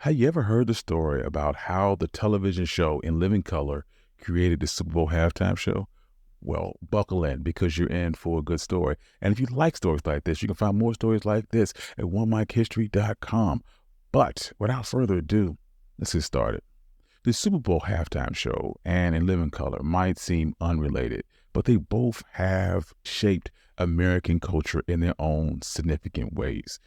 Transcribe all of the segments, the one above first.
Have you ever heard the story about how the television show In Living Color created the Super Bowl halftime show? Well, buckle in because you're in for a good story. And if you like stories like this, you can find more stories like this at onemichistory.com. But without further ado, let's get started. The Super Bowl halftime show and In Living Color might seem unrelated, but they both have shaped American culture in their own significant ways.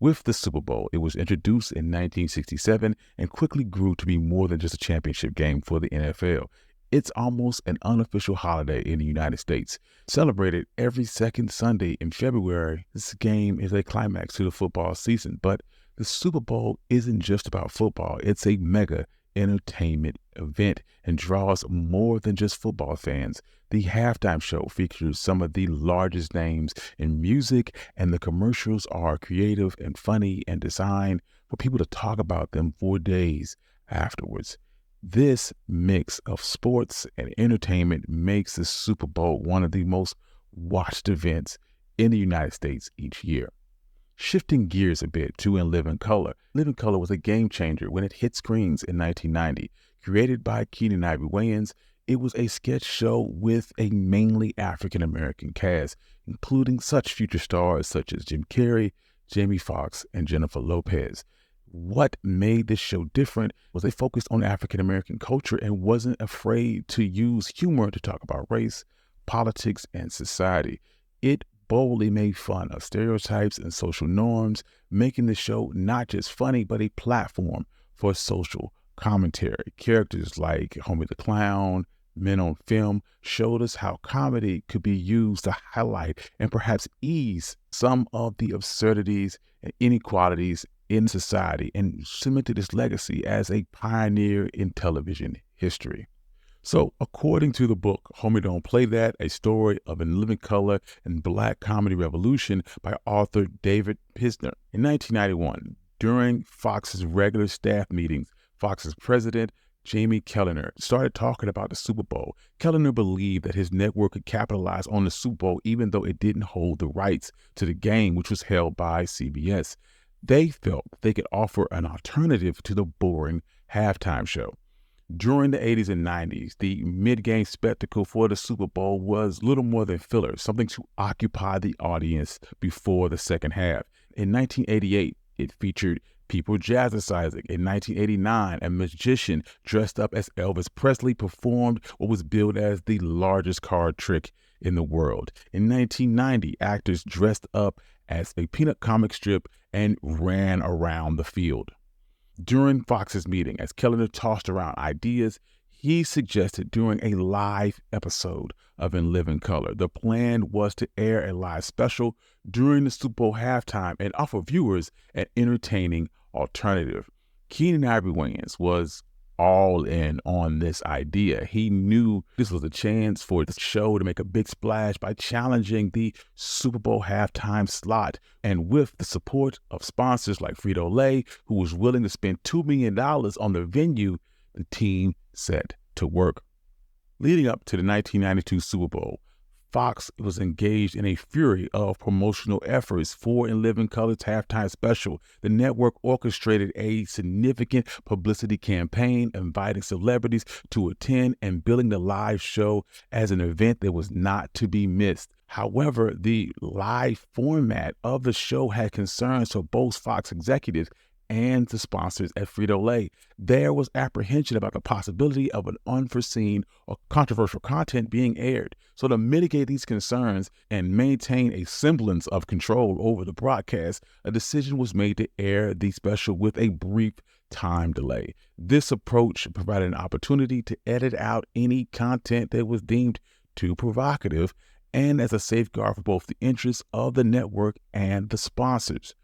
With the Super Bowl, it was introduced in 1967 and quickly grew to be more than just a championship game for the NFL. It's almost an unofficial holiday in the United States. Celebrated every second Sunday in February, this game is a climax to the football season. But the Super Bowl isn't just about football. It's a mega entertainment event and draws more than just football fans. The halftime show features some of the largest names in music, and the commercials are creative and funny and designed for people to talk about them for days afterwards. This mix of sports and entertainment makes the Super Bowl one of the most watched events in the United States each year. Shifting gears a bit to In Living Color. Living Color was a game changer when it hit screens in 1990. Created by Keenen Ivory Wayans, it was a sketch show with a mainly African-American cast, including such future stars such as Jim Carrey, Jamie Foxx, and Jennifer Lopez. What made this show different was they focused on African-American culture and wasn't afraid to use humor to talk about race, politics, and society. It boldly made fun of stereotypes and social norms, making the show not just funny, but a platform for social commentary. Characters like Homie the Clown, Men on Film showed us how comedy could be used to highlight and perhaps ease some of the absurdities and inequalities in society and cemented its legacy as a pioneer in television history. So, according to the book, Homie Don't Play That, A Story of In Living Color and Black Comedy Revolution by author David Pisner. In 1991, during Fox's regular staff meetings, Fox's president, Jamie Kellner, started talking about the Super Bowl. Kellner believed that his network could capitalize on the Super Bowl even though it didn't hold the rights to the game, which was held by CBS. They felt they could offer an alternative to the boring halftime show. During the 80s and 90s, the mid-game spectacle for the Super Bowl was little more than filler, something to occupy the audience before the second half. In 1988, it featured people jazzercising. In 1989, a magician dressed up as Elvis Presley performed what was billed as the largest card trick in the world. In 1990, actors dressed up as a peanut comic strip and ran around the field. During Fox's meeting, as Kellner tossed around ideas, he suggested doing a live episode of In Living Color. The plan was to air a live special during the Super Bowl halftime and offer viewers an entertaining alternative. Keenen Ivory Wayans was all in on this idea. He knew this was a chance for the show to make a big splash by challenging the Super Bowl halftime slot. And with the support of sponsors like Frito-Lay, who was willing to spend $2 million on the venue, the team set to work. Leading up to the 1992 Super Bowl, Fox was engaged in a fury of promotional efforts for In Living Color's halftime special. The network orchestrated a significant publicity campaign, inviting celebrities to attend and billing the live show as an event that was not to be missed. However, the live format of the show had concerns for both Fox executives and the sponsors at Frito-Lay. There was apprehension about the possibility of an unforeseen or controversial content being aired. So to mitigate these concerns and maintain a semblance of control over the broadcast, a decision was made to air the special with a brief time delay. This approach provided an opportunity to edit out any content that was deemed too provocative and as a safeguard for both the interests of the network and the sponsors.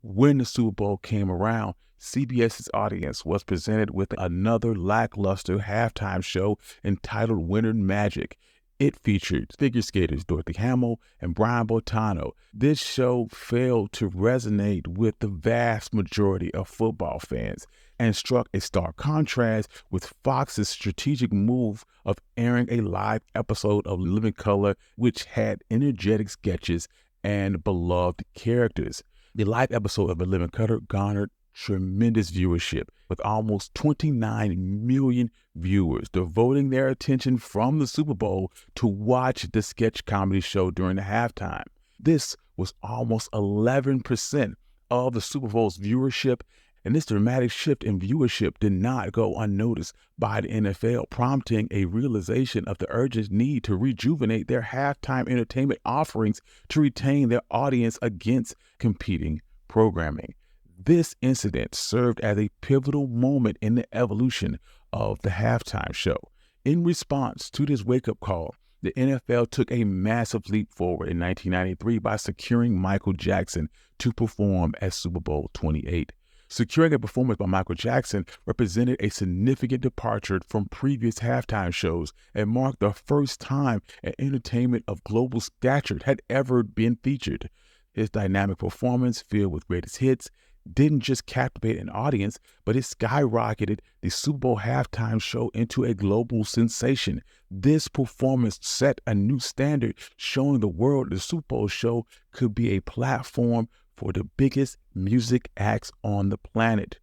When the Super Bowl came around, CBS's audience was presented with another lackluster halftime show entitled Winter Magic. It featured figure skaters Dorothy Hamill and Brian Boitano. This show failed to resonate with the vast majority of football fans and struck a stark contrast with Fox's strategic move of airing a live episode of Living Color, which had energetic sketches and beloved characters. The live episode of In Living Color garnered tremendous viewership with almost 29 million viewers devoting their attention from the Super Bowl to watch the sketch comedy show during the halftime. This was almost 11% of the Super Bowl's viewership, and this dramatic shift in viewership did not go unnoticed by the NFL, prompting a realization of the urgent need to rejuvenate their halftime entertainment offerings to retain their audience against competing programming. This incident served as a pivotal moment in the evolution of the halftime show. In response to this wake-up call, the NFL took a massive leap forward in 1993 by securing Michael Jackson to perform at Super Bowl 28. Securing a performance by Michael Jackson represented a significant departure from previous halftime shows and marked the first time an entertainment of global stature had ever been featured. His dynamic performance, filled with greatest hits, didn't just captivate an audience, but it skyrocketed the Super Bowl halftime show into a global sensation. This performance set a new standard, showing the world the Super Bowl show could be a platform for the biggest music acts on the planet.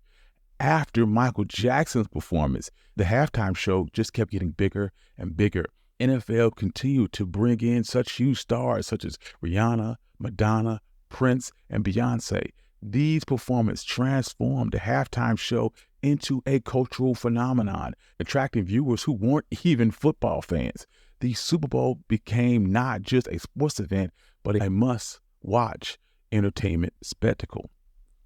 After Michael Jackson's performance, the halftime show just kept getting bigger and bigger. NFL continued to bring in such huge stars such as Rihanna, Madonna, Prince, and Beyonce. These performances transformed the halftime show into a cultural phenomenon, attracting viewers who weren't even football fans. The Super Bowl became not just a sports event, but a must-watch entertainment spectacle.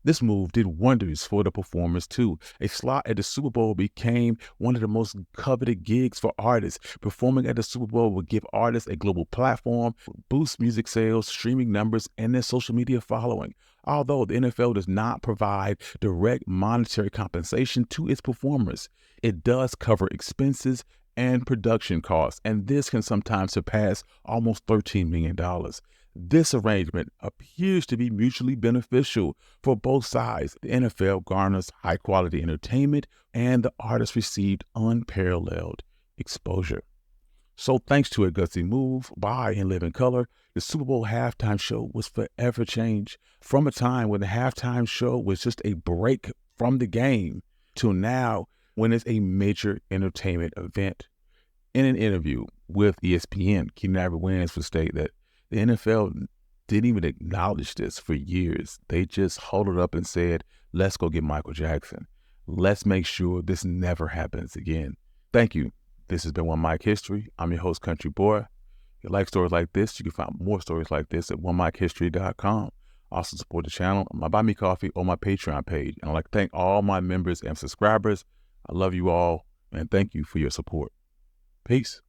This move did wonders for the performers too. A slot at the Super Bowl became one of the most coveted gigs for artists. Performing at the Super Bowl would give artists a global platform, boost music sales, streaming numbers, and their social media following. Although the NFL does not provide direct monetary compensation to its performers, it does cover expenses and production costs, and this can sometimes surpass almost $13 million. This arrangement appears to be mutually beneficial for both sides. The NFL garners high-quality entertainment, and the artists received unparalleled exposure. So thanks to a gutsy move by In Living Color, the Super Bowl halftime show was forever changed. From a time when the halftime show was just a break from the game to now when it's a major entertainment event. In an interview with ESPN, Keenan Ivory Wayans would state that the NFL didn't even acknowledge this for years. They just huddled up and said, let's go get Michael Jackson. Let's make sure this never happens again. Thank you. This has been One Mic History. I'm your host, Country Boy. If you like stories like this, you can find more stories like this at onemichistory.com. Also support the channel on my Buy Me Coffee or my Patreon page. And I'd like to thank all my members and subscribers. I love you all, and thank you for your support. Peace.